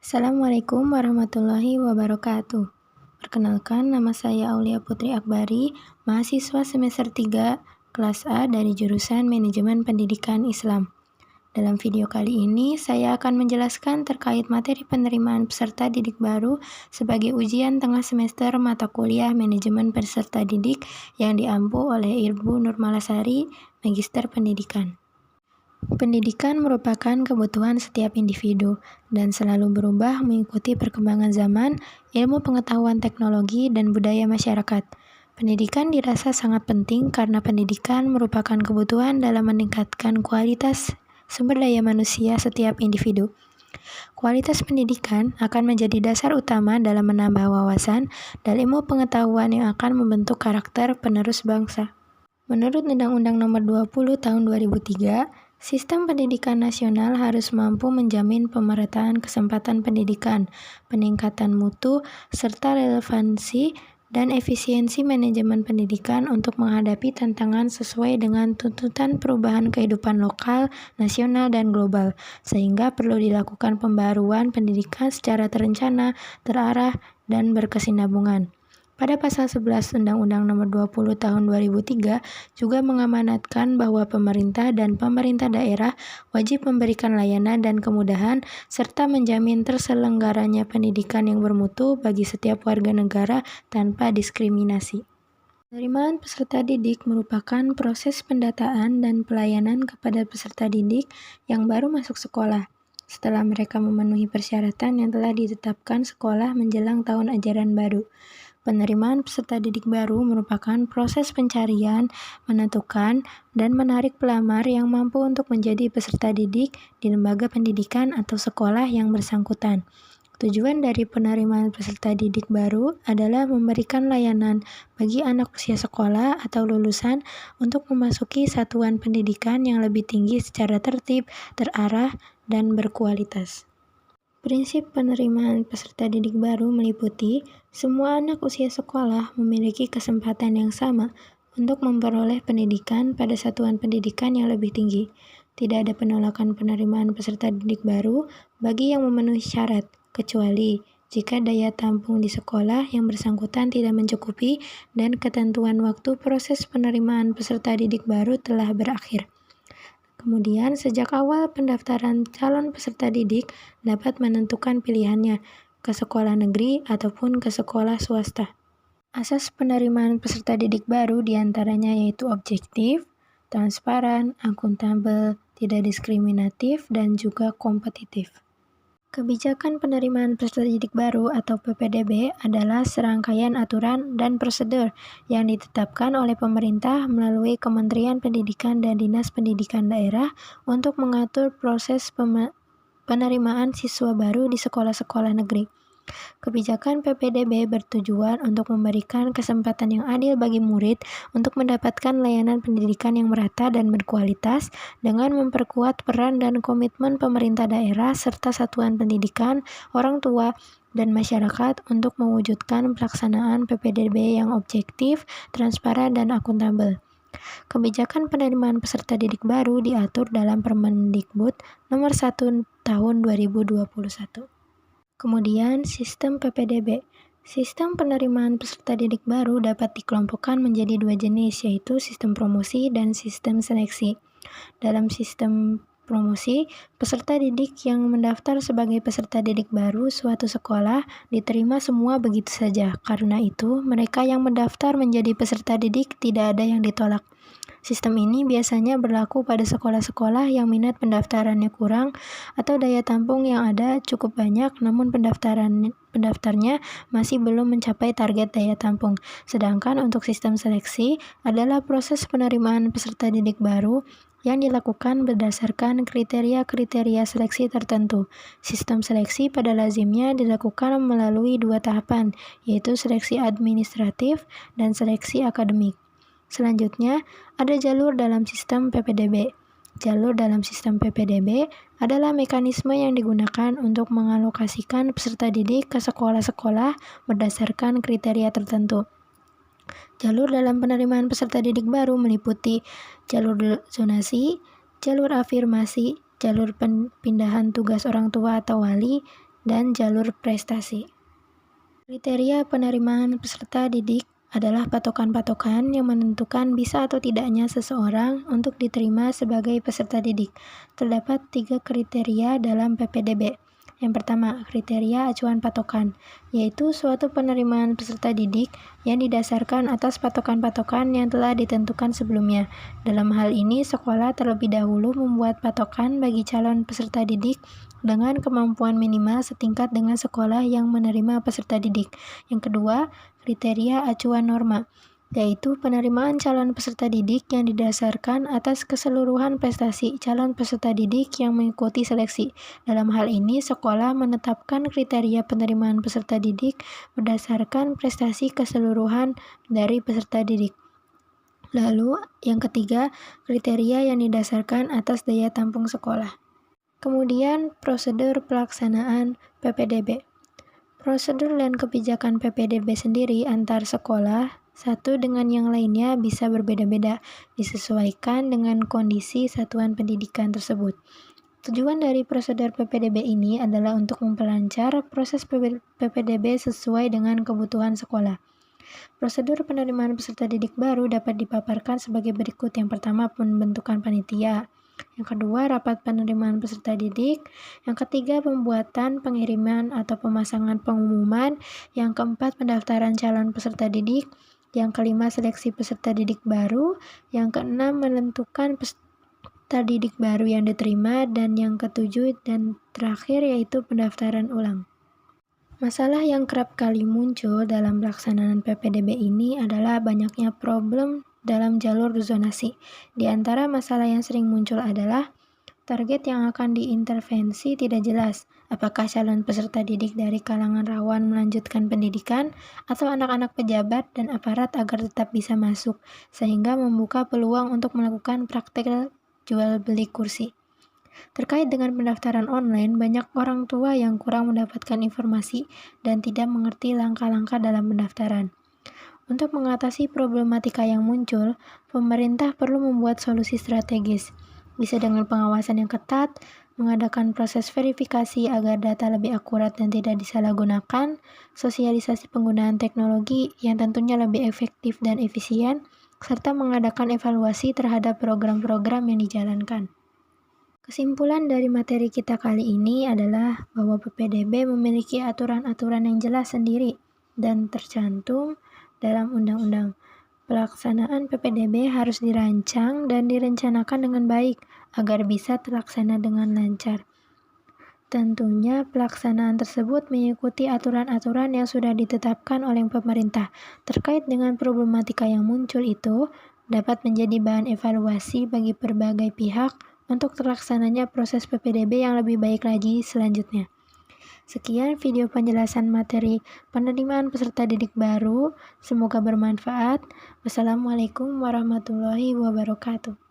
Assalamualaikum warahmatullahi wabarakatuh. Perkenalkan, nama saya Aulia Putri Akbari, mahasiswa semester 3, kelas A dari jurusan Manajemen Pendidikan Islam. Dalam video kali ini, saya akan menjelaskan terkait materi penerimaan peserta didik baru sebagai ujian tengah semester mata kuliah Manajemen Peserta Didik yang diampu oleh Ibu Nurmalasari, Magister Pendidikan. Pendidikan merupakan kebutuhan setiap individu dan selalu berubah mengikuti perkembangan zaman, ilmu pengetahuan teknologi, dan budaya masyarakat. Pendidikan dirasa sangat penting karena pendidikan merupakan kebutuhan dalam meningkatkan kualitas sumber daya manusia setiap individu. Kualitas pendidikan akan menjadi dasar utama dalam menambah wawasan dan ilmu pengetahuan yang akan membentuk karakter penerus bangsa. Menurut Undang-Undang Nomor 20 Tahun 2003, sistem pendidikan nasional harus mampu menjamin pemerataan kesempatan pendidikan, peningkatan mutu, serta relevansi dan efisiensi manajemen pendidikan untuk menghadapi tantangan sesuai dengan tuntutan perubahan kehidupan lokal, nasional, dan global, sehingga perlu dilakukan pembaruan pendidikan secara terencana, terarah, dan berkesinambungan. Pada pasal 11 Undang-Undang Nomor 20 Tahun 2003 juga mengamanatkan bahwa pemerintah dan pemerintah daerah wajib memberikan layanan dan kemudahan serta menjamin terselenggaranya pendidikan yang bermutu bagi setiap warga negara tanpa diskriminasi. Penerimaan peserta didik merupakan proses pendataan dan pelayanan kepada peserta didik yang baru masuk sekolah, setelah mereka memenuhi persyaratan yang telah ditetapkan sekolah menjelang tahun ajaran baru. Penerimaan peserta didik baru merupakan proses pencarian, menentukan, dan menarik pelamar yang mampu untuk menjadi peserta didik di lembaga pendidikan atau sekolah yang bersangkutan. Tujuan dari penerimaan peserta didik baru adalah memberikan layanan bagi anak usia sekolah atau lulusan untuk memasuki satuan pendidikan yang lebih tinggi secara tertib, terarah, dan berkualitas. Prinsip penerimaan peserta didik baru meliputi semua anak usia sekolah memiliki kesempatan yang sama untuk memperoleh pendidikan pada satuan pendidikan yang lebih tinggi. Tidak ada penolakan penerimaan peserta didik baru bagi yang memenuhi syarat, kecuali jika daya tampung di sekolah yang bersangkutan tidak mencukupi dan ketentuan waktu proses penerimaan peserta didik baru telah berakhir. Kemudian, sejak awal pendaftaran calon peserta didik dapat menentukan pilihannya ke sekolah negeri ataupun ke sekolah swasta. Asas penerimaan peserta didik baru diantaranya yaitu objektif, transparan, akuntabel, tidak diskriminatif, dan juga kompetitif. Kebijakan penerimaan peserta didik baru atau PPDB adalah serangkaian aturan dan prosedur yang ditetapkan oleh pemerintah melalui Kementerian Pendidikan dan Dinas Pendidikan Daerah untuk mengatur proses penerimaan siswa baru di sekolah-sekolah negeri. Kebijakan PPDB bertujuan untuk memberikan kesempatan yang adil bagi murid untuk mendapatkan layanan pendidikan yang merata dan berkualitas dengan memperkuat peran dan komitmen pemerintah daerah serta satuan pendidikan, orang tua, dan masyarakat untuk mewujudkan pelaksanaan PPDB yang objektif, transparan, dan akuntabel. Kebijakan penerimaan peserta didik baru diatur dalam Permendikbud Nomor 1 Tahun 2021. Kemudian, sistem PPDB. Sistem penerimaan peserta didik baru dapat dikelompokkan menjadi dua jenis, yaitu sistem promosi dan sistem seleksi. Dalam sistem promosi, peserta didik yang mendaftar sebagai peserta didik baru suatu sekolah diterima semua begitu saja. Karena itu, mereka yang mendaftar menjadi peserta didik tidak ada yang ditolak. Sistem ini biasanya berlaku pada sekolah-sekolah yang minat pendaftarannya kurang atau daya tampung yang ada cukup banyak namun pendaftarnya masih belum mencapai target daya tampung. Sedangkan untuk sistem seleksi adalah proses penerimaan peserta didik baru yang dilakukan berdasarkan kriteria-kriteria seleksi tertentu. Sistem seleksi pada lazimnya dilakukan melalui dua tahapan, yaitu seleksi administratif dan seleksi akademik. Selanjutnya, ada jalur dalam sistem PPDB. Jalur dalam sistem PPDB adalah mekanisme yang digunakan untuk mengalokasikan peserta didik ke sekolah-sekolah berdasarkan kriteria tertentu. Jalur dalam penerimaan peserta didik baru meliputi jalur zonasi, jalur afirmasi, jalur pindahan tugas orang tua atau wali, dan jalur prestasi. Kriteria penerimaan peserta didik adalah patokan-patokan yang menentukan bisa atau tidaknya seseorang untuk diterima sebagai peserta didik. Terdapat 3 kriteria dalam PPDB. Yang pertama, kriteria acuan patokan, yaitu suatu penerimaan peserta didik yang didasarkan atas patokan-patokan yang telah ditentukan sebelumnya. Dalam hal ini, sekolah terlebih dahulu membuat patokan bagi calon peserta didik dengan kemampuan minimal setingkat dengan sekolah yang menerima peserta didik. Yang kedua, kriteria acuan norma, yaitu penerimaan calon peserta didik yang didasarkan atas keseluruhan prestasi calon peserta didik yang mengikuti seleksi. Dalam hal ini, sekolah menetapkan kriteria penerimaan peserta didik berdasarkan prestasi keseluruhan dari peserta didik. Lalu, yang ketiga, kriteria yang didasarkan atas daya tampung sekolah. Kemudian, prosedur pelaksanaan PPDB. Prosedur dan kebijakan PPDB sendiri antar sekolah satu dengan yang lainnya bisa berbeda-beda, disesuaikan dengan kondisi satuan pendidikan tersebut. Tujuan dari prosedur PPDB ini adalah untuk memperlancar proses PPDB sesuai dengan kebutuhan sekolah. Prosedur penerimaan peserta didik baru dapat dipaparkan sebagai berikut. Yang pertama, pembentukan panitia. Yang kedua, rapat penerimaan peserta didik. Yang ketiga, pembuatan, pengiriman, atau pemasangan pengumuman. Yang keempat, pendaftaran calon peserta didik. Yang kelima, seleksi peserta didik baru. Yang keenam, menentukan peserta didik baru yang diterima. Dan yang ketujuh dan terakhir yaitu pendaftaran ulang. Masalah yang kerap kali muncul dalam pelaksanaan PPDB ini adalah banyaknya problem dalam jalur zonasi. Di antara masalah yang sering muncul adalah target yang akan diintervensi tidak jelas. Apakah calon peserta didik dari kalangan rawan melanjutkan pendidikan atau anak-anak pejabat dan aparat agar tetap bisa masuk, sehingga membuka peluang untuk melakukan praktek jual beli kursi. Terkait dengan pendaftaran online, banyak orang tua yang kurang mendapatkan informasi dan tidak mengerti langkah-langkah dalam pendaftaran. Untuk mengatasi problematika yang muncul, pemerintah perlu membuat solusi strategis, bisa dengan pengawasan yang ketat, mengadakan proses verifikasi agar data lebih akurat dan tidak disalahgunakan, sosialisasi penggunaan teknologi yang tentunya lebih efektif dan efisien, serta mengadakan evaluasi terhadap program-program yang dijalankan. Kesimpulan dari materi kita kali ini adalah bahwa PPDB memiliki aturan-aturan yang jelas sendiri dan tercantum dalam undang-undang. Pelaksanaan PPDB harus dirancang dan direncanakan dengan baik agar bisa terlaksana dengan lancar. Tentunya pelaksanaan tersebut mengikuti aturan-aturan yang sudah ditetapkan oleh pemerintah. Terkait dengan problematika yang muncul itu, dapat menjadi bahan evaluasi bagi berbagai pihak untuk terlaksananya proses PPDB yang lebih baik lagi selanjutnya. Sekian video penjelasan materi penerimaan peserta didik baru. Semoga bermanfaat. Wassalamualaikum warahmatullahi wabarakatuh.